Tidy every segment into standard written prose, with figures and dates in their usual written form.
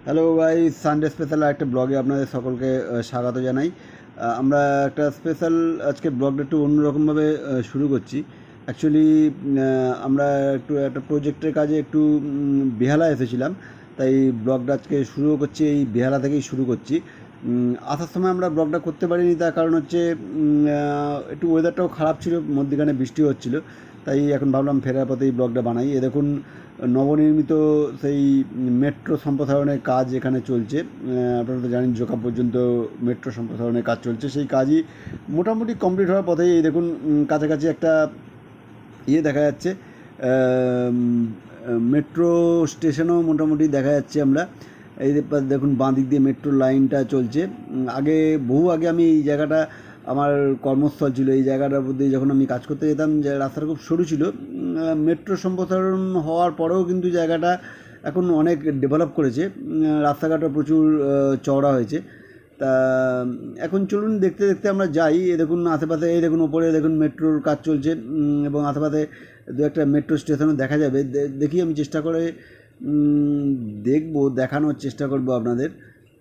Hello guys, Sunday special একটা ব্লগে আপনাদের সকলকে স্বাগত জানাই। আমরা একটা স্পেশাল আজকে ব্লগটা একটু অন্যরকমভাবে শুরু করছি। অ্যাকচুয়ালি আমরা একটা প্রজেক্টের কাজে একটু বেহালা এসেছিলাম, তাই ব্লগটা আজকে শুরু করছি, এই বেহালা থেকেই শুরু করছি। আসার সময় আমরা ব্লগটা করতে পারিনি, তার কারণ হচ্ছে একটু ওয়েদারটাও খারাপ ছিল, মধ্যখানে বৃষ্টি হচ্ছিল, তাই এখন ভাবলাম ফেরার পথে এই ব্লগটা বানাই। এ দেখুন, নবনির্মিত সেই মেট্রো সম্প্রসারণের কাজ এখানে চলছে। আপনারা তো জানেন জোকা পর্যন্ত মেট্রো সম্প্রসারণের কাজ চলছে, সেই কাজই মোটামুটি কমপ্লিট হওয়ার পথেই এই দেখুন কাছাকাছি একটা দেখা যাচ্ছে, মেট্রো স্টেশনও মোটামুটি দেখা যাচ্ছে। আমরা এই দেখুন বাঁ দিক দিয়ে মেট্রো লাইনটা চলছে। আগে বহু আগে আমি এই জায়গাটা আমার কর্মস্থল ছিল, এই জায়গাটার মধ্যে যখন আমি কাজ করতে যেতাম, যে রাস্তাটা খুব সরু ছিল। মেট্রো সম্প্রসারণ হওয়ার পরেও কিন্তু জায়গাটা এখন অনেক ডেভেলপ করেছে, রাস্তাঘাটও প্রচুর চওড়া হয়েছে। তা এখন চলুন দেখতে দেখতে আমরা যাই। এই দেখুন আশেপাশে, এই দেখুন ওপরে দেখুন মেট্রোর কাজ চলছে, এবং আশেপাশে দু একটা মেট্রো স্টেশনও দেখা যাবে। দেখি আমি চেষ্টা করে देखो देखानोर चेष्टा करब आपनादेर।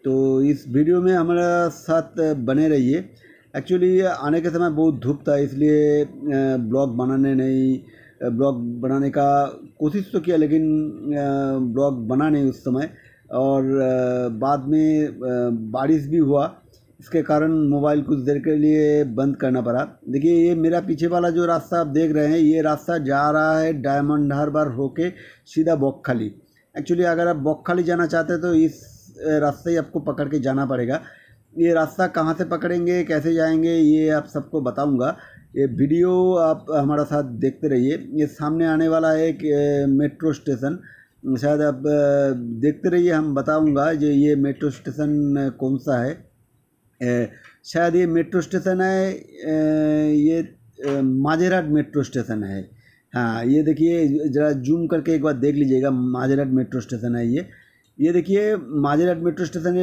तो इस वीडियो में हमारा साथ बने रहिए। एक्चुअली आने के समय बहुत धूप था, इसलिए ब्लॉग बनाने का कोशिश तो किया, लेकिन ब्लॉग बना नहीं उस समय। और बाद में बारिश भी हुआ, इसके कारण मोबाइल कुछ देर के लिए बंद करना पड़ा। देखिए ये मेरा पीछे वाला जो रास्ता आप देख रहे हैं, ये रास्ता जा रहा है डायमंड हार्बर होके सीधा बकखाली। एक्चुअली अगर आप बकखाली जाना चाहते हैं तो इस रास्ते ही आपको पकड़ के जाना पड़ेगा। ये रास्ता कहाँ से पकड़ेंगे, कैसे जाएंगे, ये आप सबको बताऊंगा। ये वीडियो आप हमारा साथ देखते रहिए। ये सामने आने वाला है एक मेट्रो स्टेशन, शायद आप देखते रहिए, हम बताऊंगा ये मेट्रो स्टेशन कौन सा है। शायद ये मेट्रो स्टेशन है, ये माजेराट मेट्रो स्टेशन है। हाँ, ये देखिए, ज़रा जूम करके एक बार देख लीजिएगा, माजेराट मेट्रो स्टेशन है ये देखिए माजेराट मेट्रो स्टेशन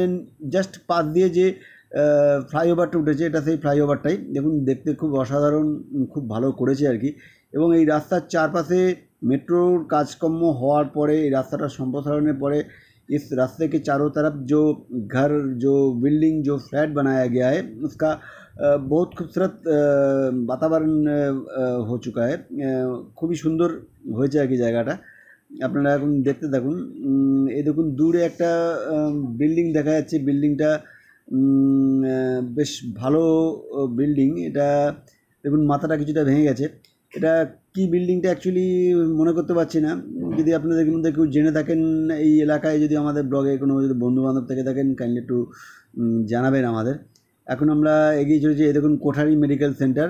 जस्ट पास दिए যে ফ্লাইওভারটা উঠেছে, এটা সেই ফ্লাইওভারটাই। দেখুন দেখতে খুব অসাধারণ, খুব ভালো করেছে আর কি। এবং এই রাস্তার চারপাশে মেট্রোর কাজকর্ম হওয়ার পরে, এই রাস্তাটা সম্প্রসারণের পরে इस रास्ते के चारों तरफ जो घर, जो बिल्डिंग, जो फ्लैट बनाया गया है, उसका बहुत खूबसूरत वातावरण हो चुका है। খুবই সুন্দর হয়েছে আর কি জায়গাটা। আপনারা এখন দেখতে থাকুন। এই দেখুন দূরে একটা বিল্ডিং দেখা যাচ্ছে। বিল্ডিংটা বেশ ভালো বিল্ডিং। এটা দেখুন মাথাটা কিছুটা ভেঙে গেছে। এটা কি বিল্ডিংটা অ্যাকচুয়ালি মনে করতে পারছি না। যদি আপনাদের মধ্যে কেউ জেনে থাকেন, এই এলাকায় যদি আমাদের ব্লগে কোনো যদি বন্ধুবান্ধব থেকে থাকেন, কাইন্ডলি একটু জানাবেন আমাদের। এখন আমরা এগিয়ে চলেছি। এই দেখুন কোঠারি মেডিকেল সেন্টার,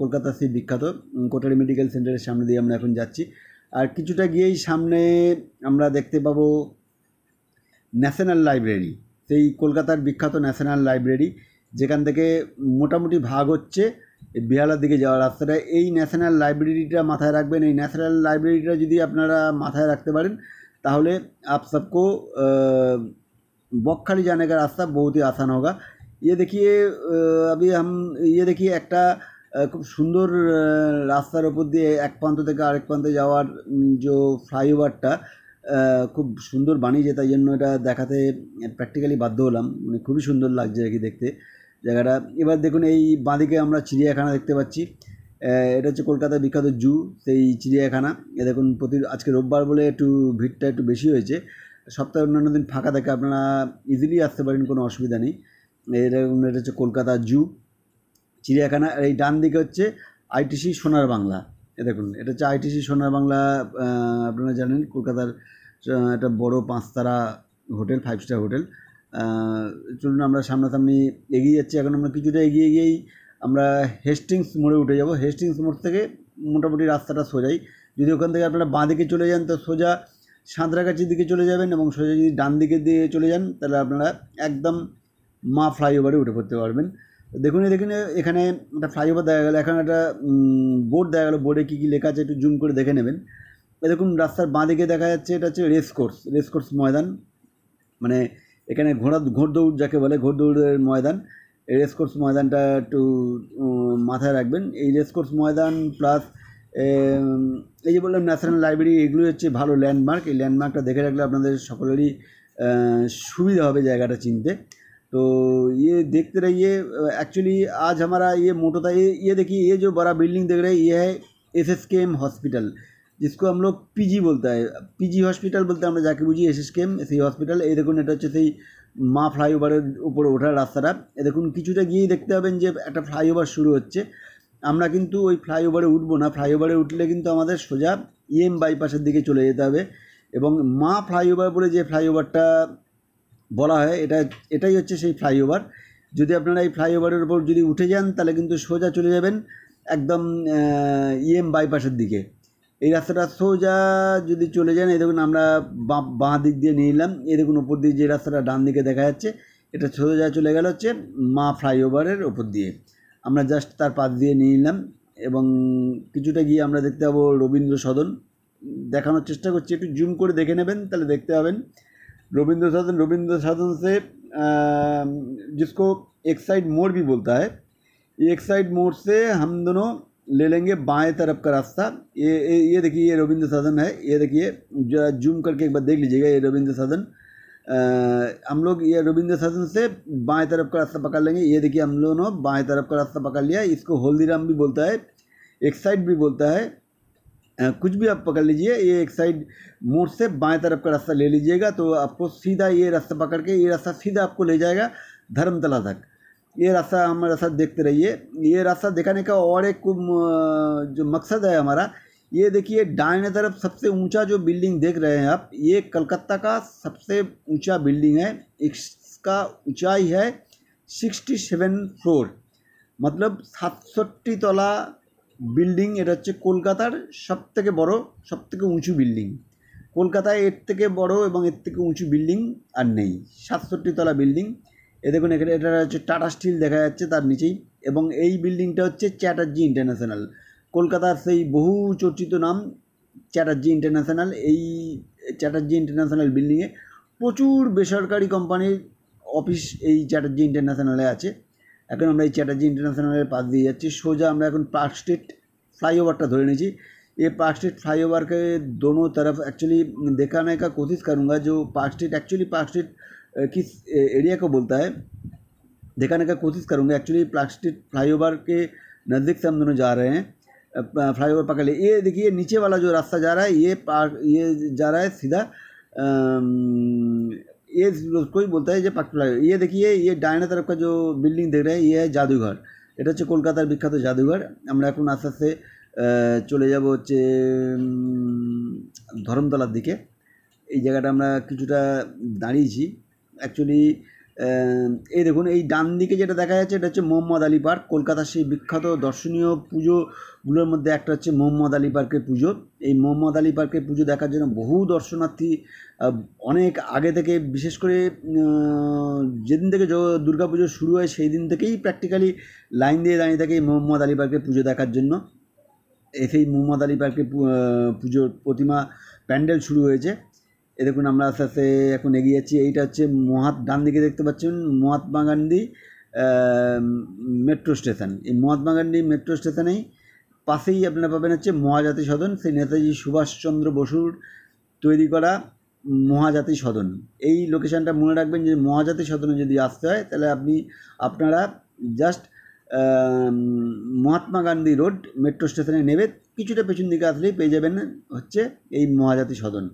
কলকাতার সেই বিখ্যাত কোঠারি মেডিকেল সেন্টারের সামনে দিয়ে আমরা এখন যাচ্ছি। আর কিছুটা গিয়েই সামনে আমরা দেখতে পাবো ন্যাশনাল লাইব্রেরি, সেই কলকাতার বিখ্যাত ন্যাশনাল লাইব্রেরি, যেখান থেকে মোটামুটি ভাগ হচ্ছে বেহালার দিকে যাওয়ার রাস্তাটা। এই ন্যাশনাল লাइब्रेरीটা মাথায় রাখবেন। এই ন্যাশনাল लाइब्रेरीটা যদি আপনারা माथाয় রাখতে পারেন, তাহলে आप सबको बकखाली जाने का रास्ता बहुत ही आसान होगा। ये देखिए अभी हम ये देखिए একটা খুব সুন্দর রাস্তার উপর দিয়ে এক প্রান্ত থেকে আরেক প্রান্তে যাওয়ার যে ফ্লাইওভারটা খুব সুন্দর বানিয়েছে, তাই জন্য এটা দেখাতে প্র্যাকটিক্যালি বাধ্য হলাম। মানে খুবই সুন্দর লাগছে আর কি দেখতে জায়গাটা। এবার দেখুন এই বাঁদিকে আমরা চিড়িয়াখানা দেখতে পাচ্ছি। এটা হচ্ছে কলকাতার বিখ্যাত জু, সেই চিড়িয়াখানা। এ দেখুন আজকে রোববার বলে একটু ভিড়টা একটু বেশি হয়েছে। সপ্তাহে অন্যান্য দিন ফাঁকা থাকে, আপনারা ইজিলি আসতে পারেন, কোনো অসুবিধা নেই। এটা হচ্ছে কলকাতা জু চিড়িয়াখানা। এই ডান দিকে হচ্ছে আইটিসি সোনার বাংলা। এ দেখুন এটা হচ্ছে আইটিসি সোনার বাংলা। আপনারা জানেন কলকাতার একটা বড় 5 তারা হোটেল, 5 স্টার হোটেল। চলুন আমরা সামনাসামনি এগিয়ে যাচ্ছি। এখন আমরা কিছুটা এগিয়ে গিয়েই আমরা হেস্টিংস মোড়ে উঠে যাব। হেস্টিংস মোড় থেকে মোটামুটি রাস্তাটা সোজাই। যদি ওখান থেকে আপনারা বাঁ দিকে চলে যান তো সোজা সাঁতরাগাছির দিকে চলে যাবেন, এবং সোজা যদি ডান দিকে দিয়ে চলে যান তাহলে আপনারা একদম মা ফ্লাইওভারে উঠে পড়তে পারবেন। দেখুন এখানে একটা ফ্লাইওভার দেখা গেল, এখানে একটা বোর্ড দেখা গেলো। বোর্ডে কী কী লেখা আছে একটু জুম করে দেখে নেবেন। এরকম রাস্তার বাঁ দিকে দেখা যাচ্ছে, এটা হচ্ছে রেসকোর্স ময়দান। মানে এখানে ঘোড় দৌড় যাকে বলে, ঘোড় দৌড়ের ময়দান। এই রেসকোর্স ময়দানটা একটু মাথায় রাখবেন। এই রেসকোর্স ময়দান প্লাস এই যে বললাম ন্যাশনাল লাইব্রেরি, এগুলো হচ্ছে ভালো ল্যান্ডমার্ক। এই ল্যান্ডমার্কটা দেখে রাখলে আপনাদের সকলেরই सुविधा হবে জায়গাটা চিনতে। तो ये देखते रहिए। एक्चुअली आज हमारा ये मोटो था। ये देखिए, ये जो बड़ा बिल्डिंग देख रहे हैं ये है SSKM हॉस्पिटल, जिसको हम लोग PG बोलता है, PG हॉस्पिटल बोलते हैं আমরা যাকে বুঝি, SSKM সেই হসপিটাল। এই দেখুন, এটা হচ্ছে সেই মা ফ্লাইওভারের উপরে ওঠার রাস্তাটা। এ দেখুন, কিছুটা গিয়েই দেখতে পাবেন যে একটা ফ্লাইওভার শুরু হচ্ছে। আমরা কিন্তু ওই ফ্লাইওভারে উঠবো না, ফ্লাইওভারে উঠলে কিন্তু আমাদের সোজা EM বাইপাসের দিকে চলে যেতে হবে। এবং মা ফ্লাইওভার বলে যে ফ্লাইওভারটা বলা হয়, এটাই হচ্ছে সেই ফ্লাইওভার। যদি আপনারা এই ফ্লাইওভারের উপর যদি উঠে যান তাহলে কিন্তু সোজা চলে যাবেন একদম EM বাইপাসের দিকে। এই রাস্তাটা সোজা যদি চলে যান, এই দেখুন আমরা বাঁ দিক দিয়ে নিয়ে নিলাম। এই দেখুন ওপর দিয়ে যে রাস্তাটা ডান দিকে দেখা যাচ্ছে, এটা সোজা চলে গেল হচ্ছে মা ফ্লাইওভারের ওপর দিয়ে। আমরা জাস্ট তার পাশ দিয়ে নিয়ে নিলাম এবং কিছুটা গিয়ে আমরা দেখতে পাবো রবীন্দ্র সদন। দেখানোর চেষ্টা করছি, একটু জুম করে দেখে নেবেন তাহলে দেখতে পাবেন। रविंद्र सदन से जिसको एक साइड मोड़ भी बोलता है, एक साइड मोड़ से हम दोनों ले लेंगे बाएं तरफ का रास्ता। ये देखिए, ये रविंद्र सदन है। ये देखिए, जरा जूम करके एक बार देख लीजिएगा, ये रविंद्र सदन। हम लोग ये रविंद्र सदन से बाएं तरफ का रास्ता पकड़ लेंगे। ये देखिए, हम दोनों बाएं तरफ का रास्ता पकड़ लिया। इसको हल्दीराम भी बोलता है, एक साइड भी बोलता है, कुछ भी आप पकड़ लीजिए। ये एक साइड मोड़ से बाएं तरफ का रास्ता ले लीजिएगा तो आपको सीधा ये रास्ता पकड़ के ये रास्ता सीधा आपको ले जाएगा धर्मतला तक। ये रास्ता हमारा साथ देखते रहिए। ये रास्ता दिखाने का और एक जो मकसद है हमारा, ये देखिए दाहिने तरफ सबसे ऊंचा जो बिल्डिंग देख रहे हैं आप, ये कलकत्ता का सबसे ऊंचा बिल्डिंग है। इसका ऊंचाई है 67 फ्लोर, मतलब 67 तला বিল্ডিং। এটা হচ্ছে কলকাতার সবথেকে বড়, সবথেকে উঁচু বিল্ডিং। কলকাতায় এর থেকে বড় এবং এর থেকে উঁচু বিল্ডিং আর নেই। 67 তলা বিল্ডিং। এ দেখুন, এখানে এটা হচ্ছে টাটা স্টিল দেখা যাচ্ছে তার নিচেই। এবং এই বিল্ডিংটা হচ্ছে চ্যাটার্জি ইন্টারন্যাশনাল, কলকাতার সেই বহু চর্চিত নাম চ্যাটার্জি ইন্টারন্যাশনাল। এই চ্যাটার্জি ইন্টারন্যাশনাল বিল্ডিংয়ে প্রচুর বেসরকারি কোম্পানির অফিস এই চ্যাটার্জি ইন্টারন্যাশনালে আছে। এখন আমরা এই চ্যাটার্জি इंटरनेशनल पास দিয়ে যাচ্ছি সোজা। আমরা এখন पार्क स्ट्रीट फ्लाईओवरটা ধরে নিয়েছি। ये पार्क स्ट्रीट फ्लाईओवर के दोनों तरफ एक्चुअली दिखाने का कोशिश करूँगा जो park street actually park street किस एरिया को बोलता है, दिखाने का कोशिश करूँगा। एक्चुअली पार्क स्ट्रीट फ्लाईओवर के नज़दीक से हम दोनों जा रहे हैं। फ्लाईओवर पकड़ लिए। ये देखिए, नीचे वाला जो रास्ता जा रहा है ये जा रहा है सीधा, ये उसको ही बोलता है जो पार्क फ्लाईओवर। ये देखिए, ये दाहिने तरफ का जो बिल्डिंग देख रहे हैं ये है जादूघर। এটা হচ্ছে কলকাতার বিখ্যাত জাদুঘর। আমরা এখন আস্তে আস্তে চলে যাব হচ্ছে ধরমতলার দিকে। এই জায়গাটা আমরা কিছুটা দাঁড়িয়েছি। অ্যাকচুয়ালি এই দেখুন, এই ডান দিকে যেটা দেখা যাচ্ছে এটা হচ্ছে মোহাম্মদ আলী পার্ক। কলকাতার সেই বিখ্যাত দর্শনীয় পুজোগুলোর মধ্যে একটা হচ্ছে মোহাম্মদ আলী পার্কের পুজো। এই মোহাম্মদ আলী পার্কের পুজো দেখার জন্য বহু দর্শনার্থী অনেক আগে থেকে, বিশেষ করে যেদিন থেকে দুর্গা পুজো শুরু হয় সেই দিন থেকেই প্র্যাকটিক্যালি লাইন দিয়ে দাঁড়িয়ে থাকে এই মোহাম্মদ আলী পার্কের পুজো দেখার জন্য। সেই মোহাম্মদ আলী পার্কের পুজোর প্রতিমা প্যান্ডেল শুরু হয়েছে। এ দেখুন, আমরা আস্তে আস্তে এখন এগিয়ে যাচ্ছি। এইটা হচ্ছে ডান দিকে দেখতে পাচ্ছেন মহাত্মা গান্ধী মেট্রো স্টেশন। এই মহাত্মা গান্ধী মেট্রো স্টেশনেই পাশেই আপনারা পাবেন হচ্ছে মহাজাতি সদন, সেই নেতাজি সুভাষচন্দ্র বসুর তৈরি করা মহাজাতি সদন। এই লোকেশানটা মনে রাখবেন যে মহাজাতি সদনে যদি আসতে হয় তাহলে আপনারা just Mahatma Gandhi road metro স্টেশনে নেবে, কিছুটা পেছন দিকে আসলেই পেয়ে যাবেন হচ্ছে এই মহাজাতি সদন।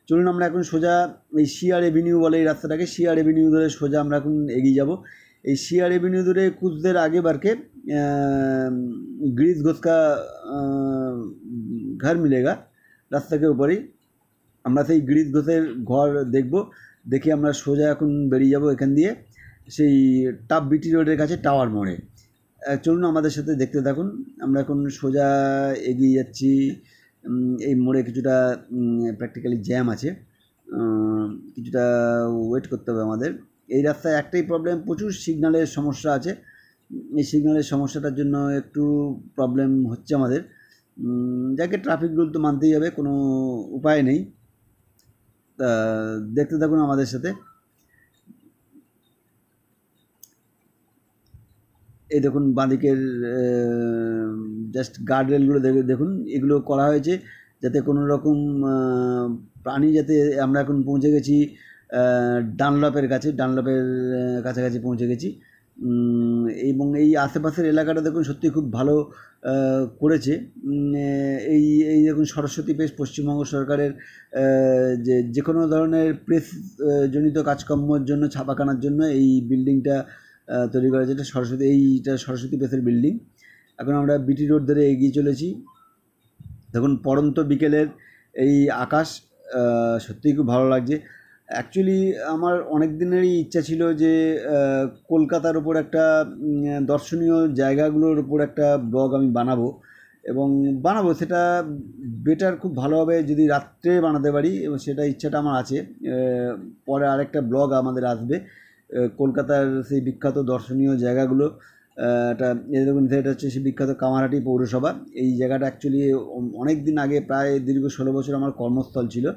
চলুন আমরা এখন সোজা এই সিআর এভিনিউ বলে এই রাস্তাটাকে, সিআর এভিনিউ ধরে সোজা আমরা এখন এগিয়ে যাব। এই সিআর एवेन्यू धरे कुछ देर आगे बढ़ के गिरीश घोष का घर मिलेगा रास्ता के ऊपर ही। আমরা সেই गिरीश ঘোষের ঘর দেখব। দেখে আমরা সোজা এখন বেরিয়ে যাব এখান দিয়ে সেই টাপ বিটি রোডের কাছে টাওয়ার মোড়ে। চলুন আমাদের সাথে দেখতে থাকুন। আমরা এখন সোজা এগিয়ে যাচ্ছি। এই মোড়ে কিছুটা প্র্যাকটিক্যালি জ্যাম আছে, কিছুটা ওয়েট করতে হবে আমাদের। এই রাস্তায় একটাই প্রবলেম, প্রচুর সিগন্যালের সমস্যা আছে। এই সিগন্যালের সমস্যাটার জন্য একটু প্রবলেম হচ্ছে আমাদের। যাকে ট্রাফিক রুল তো মানতেই হবে, কোনো উপায় নেই। দেখতে থাকুন আমাদের সাথে। এই দেখুন বাঁদিকের জাস্ট গার্ডরেলগুলো দেখুন, এগুলো করা হয়েছে যাতে কোনো রকম প্রাণী, যাতে আমরা এখন পৌঁছে গেছি ডানলপের কাছাকাছি পৌঁছে গেছি। এবং এই আশেপাশের এলাকাটা দেখুন সত্যি খুব ভালো করেছে। এই এই দেখুন সরস্বতী প্রেস পশ্চিমবঙ্গ সরকারের যে কোনো ধরনের প্রেস জনিত কাজকর্মের জন্য, ছাপাখানার জন্য এই বিল্ডিংটা তৈরি করা হয়েছে। এইটা সরস্বতী প্রেসের বিল্ডিং। এখন আমরা বিটি রোড ধরে এগিয়ে চলেছি। দেখুন পড়ন্ত বিকেলের এই আকাশ সত্যিই খুব ভালো লাগছে। অ্যাকচুয়ালি আমার অনেক দিনেরই ইচ্ছা ছিল যে কলকাতার ওপর একটা দর্শনীয় জায়গাগুলোর উপর একটা ব্লগ আমি বানাবো, এবং সেটা বেটার খুব ভালো হবে যদি রাত্রে বানাতে পারি, এবং সেটা ইচ্ছাটা আমার আছে। পরে আরেকটা ব্লগ আমাদের আসবে কলকাতার সেই বিখ্যাত দর্শনীয় জায়গাগুলো। দেখুন এটা হচ্ছে সেই বিখ্যাত কামারহাটি পৌরসভা। এই জায়গাটা অ্যাকচুয়ালি অনেক দিন আগে, প্রায় দীর্ঘ 16 বছর আমার কর্মস্থল ছিল।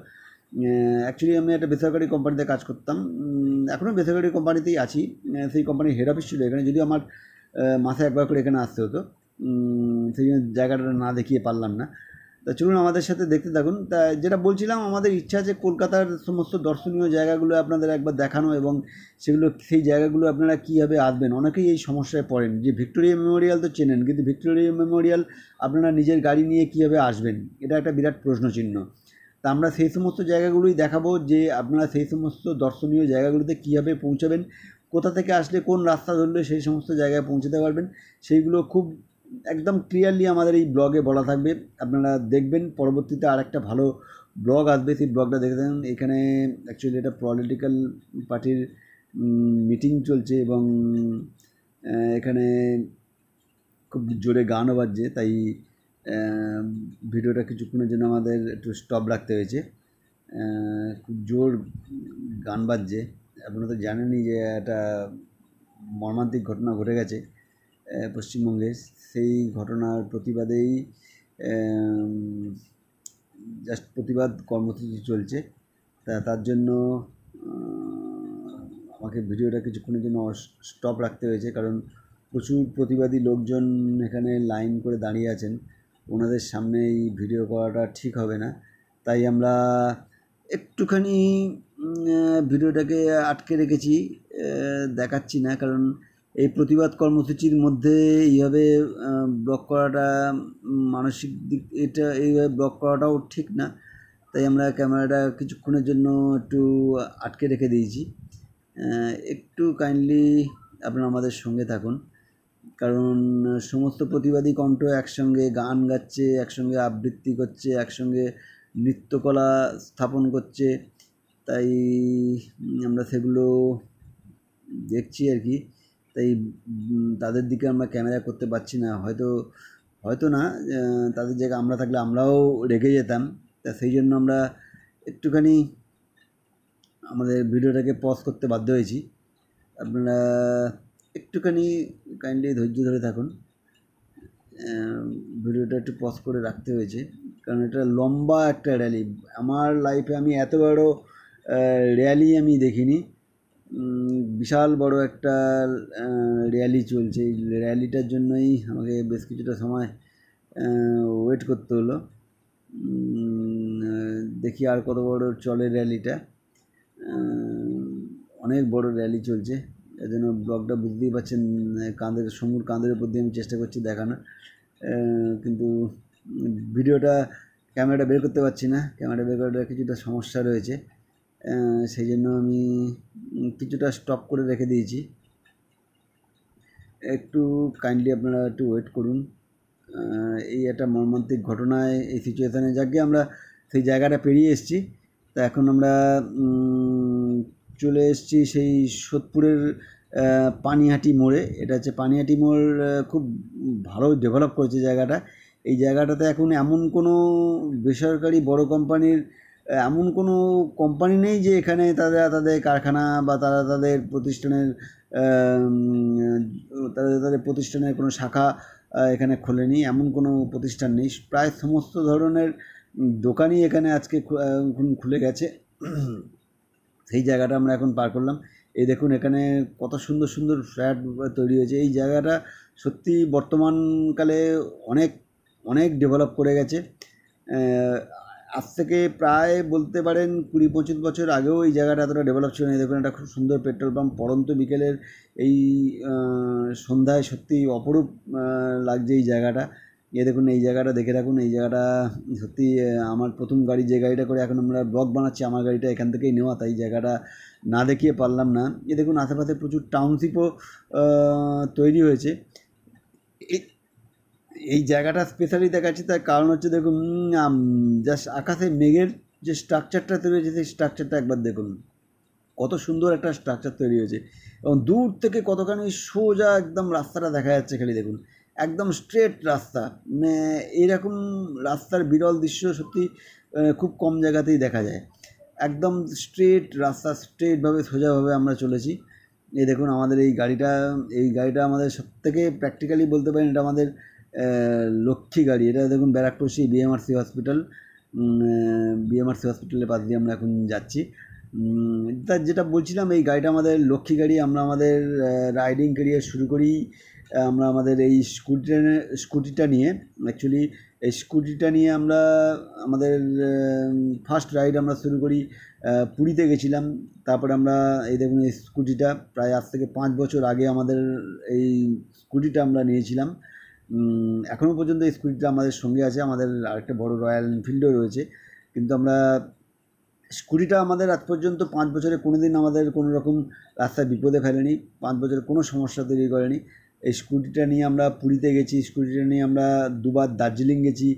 অ্যাকচুয়ালি আমি একটা বেসরকারি কোম্পানিতে কাজ করতাম, এখনও বেসরকারি কোম্পানিতেই আছি। সেই কোম্পানির হেড অফিস ছিল এখানে, যদিও আমার মাসে একবার করে এখানে আসতে হতো। সেই জন্য জায়গাটা না দেখিয়ে পারলাম না। তা চলুন আমাদের সাথে দেখতে থাকুন। তা যেটা বলছিলাম, আমাদের ইচ্ছা আছে কলকাতার সমস্ত দর্শনীয় জায়গাগুলো আপনাদের একবার দেখানো, এবং সেই জায়গাগুলো আপনারা কীভাবে আসবেন। অনেকেই এই সমস্যায় পড়েন যে ভিক্টোরিয়া মেমোরিয়াল তো চেনেন, কিন্তু ভিক্টোরিয়া মেমোরিয়াল আপনারা নিজের গাড়ি নিয়ে কীভাবে আসবেন, এটা একটা বিরাট প্রশ্নচিহ্ন। তা আমরা সেই সমস্ত জায়গাগুলোই দেখাবো, যে আপনারা সেই সমস্ত দর্শনীয় জায়গাগুলোতে কীভাবে পৌঁছাবেন, কোথা থেকে আসলে কোন রাস্তা ধরলে সেই সমস্ত জায়গায় পৌঁছতে পারবেন, সেইগুলো খুব একদম ক্লিয়ারলি আমাদের এই ব্লগে বলা থাকবে। আপনারা দেখবেন পরবর্তীতে আরেকটা ভালো ব্লগ আসবে, সেই ব্লগটা দেখে থাকুন। এখানে অ্যাকচুয়ালি এটা পলিটিক্যাল পার্টির মিটিং চলছে, এবং এখানে খুব জোরে গানও বাজছে, তাই ভিডিওটা কিছুক্ষণের জন্য আমাদের একটু স্টপ রাখতে হয়েছে। খুব জোর গান বাজছে। আপনারা তো জানেনই যে একটা মর্মান্তিক ঘটনা ঘটে গেছে পশ্চিমবঙ্গে। সেই ঘটনার প্রতিবাদেই জাস্ট প্রতিবাদ কর্মসূচি চলছে। তার জন্য আমাকে ভিডিওটা কিছুক্ষণের জন্য স্টপ রাখতে হয়েছে, কারণ প্রচুর প্রতিবাদী লোকজন এখানে লাইন করে দাঁড়িয়ে আছেন। ওনাদের সামনে এই ভিডিও করাটা ঠিক হবে না, তাই আমরা একটুখানি ভিডিওটাকে আটকে রেখেছি, দেখাচ্ছি না। কারণ এই প্রতিবাদ কর্মসূচির মধ্যে এইভাবে ব্লগ করাটা মানসিক দিক, এইভাবে ব্লগ করাটাও ঠিক না। তাই আমরা ক্যামেরাটা কিছুক্ষণের জন্য একটু আটকে রেখে দিয়েছি। একটু কাইন্ডলি আপনারা আমাদের সঙ্গে থাকুন, কারণ সমস্ত প্রতিবাদী কণ্ঠ একসঙ্গে গান গাচ্ছে, একসঙ্গে আবৃত্তি করছে, একসঙ্গে নৃত্যকলা স্থাপন করছে। তাই আমরা সেগুলো দেখছি আর কি। তাই তাদের দিকে আমরা ক্যামেরা করতে পারছি না, হয়তো না, তাদের জায়গায় আমরা থাকলে আমরাও রেগে যেতাম। তা সেই জন্য আমরা একটুখানি আমাদের ভিডিওটাকে পজ করতে বাধ্য হয়েছি। আপনারা একটুখানি কাইন্ডলি ধৈর্য ধরে থাকুন। ভিডিওটা একটু পজ করে রাখতে হয়েছে, কারণ এটা লম্বা একটা র্যালি। আমার লাইফে আমি এত বড় র্যালি আমি দেখিনি। বিশাল বড় একটা র্যালি চলছে। এই র্যালিটার জন্যই আমাকে বেশ কিছুটা সময় ওয়েট করতে হলো। দেখি আর কত বড় চলে র্যালিটা। অনেক বড় র্যালি চলছে, এর জন্য ব্লগটা বুঝতেই পারছেন সমুর কাঁধের উপর দিয়ে আমি চেষ্টা করছি দেখানোর, কিন্তু ভিডিওটা ক্যামেরাটা বের করতে পারছি না। ক্যামেরা বের করাটা কিছুটা সমস্যা রয়েছে, সেই জন্য আমি কিছুটা স্টপ করে রেখে দিয়েছি। একটু কাইন্ডলি আপনারা একটু ওয়েট করুন। এই একটা মর্মান্তিক ঘটনায়, এই সিচুয়েশানে যাকে আমরা সেই জায়গাটা পেরিয়ে এসেছি। তা এখন আমরা চলে এসেছি সেই সোদপুরের পানিহাটি মোড়ে। এটা হচ্ছে পানিহাটি মোড়, খুব ভালো ডেভেলপ করেছে জায়গাটা। এই জায়গাটাতে এখন এমন কোনো বেসরকারি বড় কোম্পানির এমন কোনো কোম্পানি নেই যে এখানে তাদের কারখানা বা তাদের প্রতিষ্ঠানের কোনো শাখা এখানে খোলেনি, এমন কোনো প্রতিষ্ঠান নেই। প্রায় সমস্ত ধরনের দোকানই এখানে আজকে খুলে গেছে। সেই জায়গাটা আমরা এখন পার করলাম। এই দেখুন এখানে কত সুন্দর সুন্দর ফ্ল্যাট তৈরি হয়েছে। এই জায়গাটা সত্যি বর্তমানকালে অনেক ডেভেলপ করে গেছে। আজ থেকে প্রায় বলতে পারেন 20-25 বছর আগেও এই জায়গাটা এতটা ডেভেলপ ছিল না। দেখুন একটা খুব সুন্দর পেট্রোল পাম্প, পড়ন্ত বিকেলের এই সন্ধ্যায় সত্যি অপরূপ লাগছে এই জায়গাটা। দেখুন এই জায়গাটা দেখে রাখুন, এই জায়গাটা সত্যি আমার প্রথম গাড়ি, যে গাড়িটা করে এখন আমরা ব্লগ বানাচ্ছি, আমার গাড়িটা এখান থেকেই নেওয়া, তাই জায়গাটা না দেখিয়ে পারলাম না। দেখুন আশেপাশে প্রচুর টাউনশিপও তৈরি হয়েছে। এই জায়গাটা স্পেশালি দেখাচ্ছি তার কারণ হচ্ছে দেখুন জাস্ট আকাশে মেঘের যে স্ট্রাকচারটা তৈরি হয়েছে, সেই স্ট্রাকচারটা একবার দেখুন, কত সুন্দর একটা স্ট্রাকচার তৈরি হয়েছে এবং দূর থেকে কতখানি সোজা একদম রাস্তাটা দেখা যাচ্ছে। খালি দেখুন একদম স্ট্রেট রাস্তা, মানে এইরকম রাস্তার বিরল দৃশ্য সত্যি খুব কম জায়গাতেই দেখা যায়। একদম স্ট্রেট রাস্তা, স্ট্রেটভাবে সোজাভাবে আমরা চলেছি। এই দেখুন আমাদের এই গাড়িটা আমাদের সবথেকে প্র্যাকটিক্যালি বলতে পারেন এটা আমাদের লক্ষ্মী গাড়ি। এটা দেখুন ব্যারাকপুর সেই বিএমআরসি হসপিটালের পাশ দিয়ে আমরা এখন যাচ্ছি। তার যেটা বলছিলাম, এই গাড়িটা আমাদের লক্ষ্মী গাড়ি। আমরা আমাদের রাইডিং ক্যারিয়ার শুরু করি আমরা আমাদের এই স্কুটিটা নিয়ে। অ্যাকচুয়ালি এই স্কুটিটা নিয়ে আমরা আমাদের ফার্স্ট রাইড আমরা শুরু করি পুরীতে গেছিলাম। তারপরে আমরা এই দেখুন এই স্কুটিটা প্রায় আজ থেকে 5 বছর আগে আমাদের এই স্কুটিটা আমরা নিয়েছিলাম। এখনও পর্যন্ত এই স্কুটিটা আমাদের সঙ্গে আছে। আমাদের আরেকটা বড় রয়্যাল এনফিল্ডও রয়েছে, কিন্তু আমরা স্কুটিটা আমাদের আজ পর্যন্ত 5 বছরে কোনো দিন আমাদের কোনো রকম রাস্তায় বিপদে ফেলেনি, 5 বছরে কোনো সমস্যা তৈরি করেনি। এই স্কুটিটা নিয়ে আমরা পুরীতে গেছি, স্কুটিটা নিয়ে আমরা 2বার দার্জিলিং গেছি,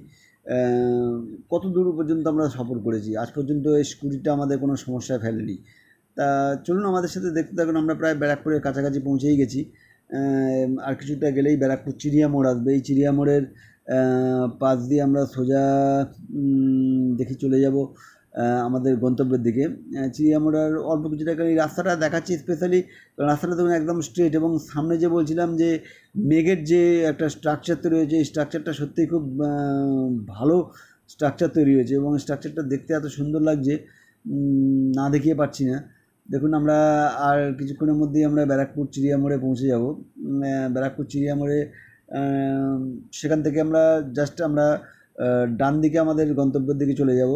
কত দূর পর্যন্ত আমরা সফর করেছি। আজ পর্যন্ত এই স্কুটিটা আমাদের কোনো সমস্যায় ফেলেনি। তা চলুন আমাদের সাথে দেখতে থাকুন। আমরা প্রায় ব্যারাকপুরের কাছাকাছি পৌঁছেই গেছি। আর কিছুটা গেলেই ব্যারাকপুর চিড়িয়া মোড় আসবে। এই চিড়িয়া মোড়ের পাশ দিয়ে আমরা সোজা দেখি চলে যাব আমাদের গন্তব্যের দিকে। চিড়িয়া মোড়ের অল্প কিছুটা এই রাস্তাটা দেখাচ্ছি স্পেশালি, রাস্তাটা দেখুন একদম স্ট্রেট, এবং সামনে যে বলছিলাম যে মেঘের যে একটা স্ট্রাকচার তৈরি হয়েছে, এই স্ট্রাকচারটা সত্যিই খুব ভালো স্ট্রাকচার তৈরি হয়েছে এবং স্ট্রাকচারটা দেখতে এত সুন্দর লাগছে না দেখিয়ে পারছি না। দেখুন আমরা আর কিছুক্ষণের মধ্যেই আমরা ব্যারাকপুর চিড়িয়া মোড়ে পৌঁছে যাব। ব্যারাকপুর চিড়িয়া মোড়ে সেখান থেকে আমরা জাস্ট আমরা ডান দিকে আমাদের গন্তব্যের দিকে চলে যাব।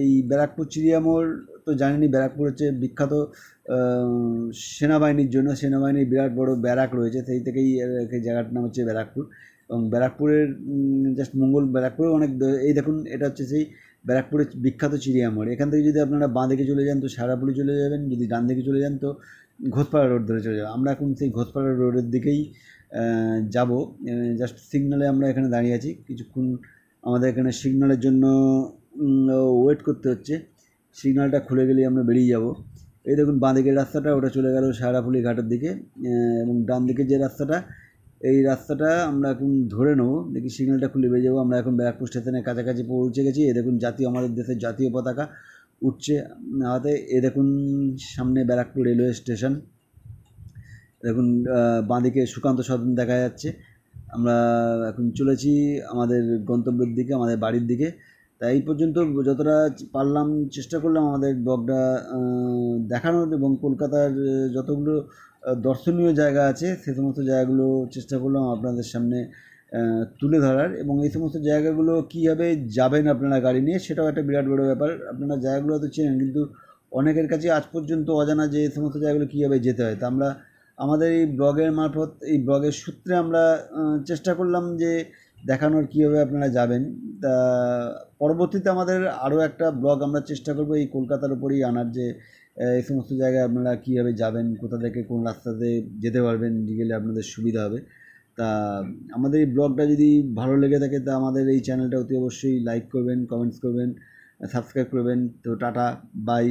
এই ব্যারাকপুর চিড়িয়া মোড় তো জানেনই, ব্যারাকপুর হচ্ছে বিখ্যাত সেনাবাহিনীর জন্য। সেনাবাহিনীর বিরাট বড় ব্যারাক রয়েছে, সেই থেকেই এই জায়গাটার নাম হচ্ছে ব্যারাকপুর। এবং ব্যারাকপুরের জাস্ট ব্যারাকপুরের অনেক, এই দেখুন এটা হচ্ছে সেই ব্যারাকপুরের বিখ্যাত চিড়িয়া মোড়। এখান থেকে যদি আপনারা বাঁ দিকে চলে যান তো সারাপুরি চলে যাবেন, যদি ডান দিকে চলে যান তো ঘোষপাড়া রোড ধরে চলে যাবেন। আমরা এখন সেই ঘোষপাড়া রোডের দিকেই যাব। জাস্ট সিগনালে আমরা এখানে দাঁড়িয়ে আছি, কিছুক্ষণ আমাদের এখানে সিগনালের জন্য ওয়েট করতে হচ্ছে। সিগনালটা খুলে গেলেই আমরা বেরিয়ে যাব। এই দেখুন বাঁ দিকের রাস্তাটা, ওটা চলে গেল সারাপুলি ঘাটের দিকে, এবং ডান দিকে যে রাস্তাটা, এই রাস্তাটা আমরা এখন ধরে নেব। দেখি সিগন্যালটা খুলে বেরিয়ে যাবো। আমরা এখন ব্যারাকপুর স্টেশনের কাছাকাছি পৌঁছে গেছি। এ দেখুন আমাদের দেশের জাতীয় পতাকা উঠছে হাতে। এ দেখুন সামনে ব্যারাকপুর রেলওয়ে স্টেশন। দেখুন বাঁদিকে সুকান্ত সদন দেখা যাচ্ছে। আমরা এখন চলেছি আমাদের গন্তব্যের দিকে, আমাদের বাড়ির দিকে। তাই এই পর্যন্ত যতটা পারলাম চেষ্টা করলাম আমাদের ব্লগটা দেখানোর, এবং কলকাতার যতগুলো দর্শনীয় জায়গা আছে সে সমস্ত জায়গাগুলো চেষ্টা করলাম আপনাদের সামনে তুলে ধরার। এবং এই সমস্ত জায়গাগুলো কীভাবে যাবেন আপনারা গাড়ি নিয়ে, সেটাও একটা বিরাট বড় ব্যাপার। আপনারা জায়গাগুলো তো চেনেন, কিন্তু অনেকের কাছে আজ পর্যন্ত অজানা যে এই সমস্ত জায়গাগুলো কীভাবে যেতে হয়। তা আমরা আমাদের এই ব্লগের মারফত, এই ব্লগের সূত্রে আমরা চেষ্টা করলাম যে দেখানোর কীভাবে আপনারা যাবেন। তা পরবর্তীতে আমাদের আরও একটা ব্লগ আমরা চেষ্টা করব এই কলকাতার উপরেই আনার, যে এই সমস্ত জায়গায় আপনারা কীভাবে যাবেন, কোথা থেকে কোন রাস্তাতে যেতে পারবেন, গেলে আপনাদের সুবিধা হবে। তা আমাদের এই ব্লগটা যদি ভালো লেগে থাকে তা আমাদের এই চ্যানেলটা অতি অবশ্যই লাইক করবেন, কমেন্টস করবেন, সাবস্ক্রাইব করবেন। তো টাটা, বাই।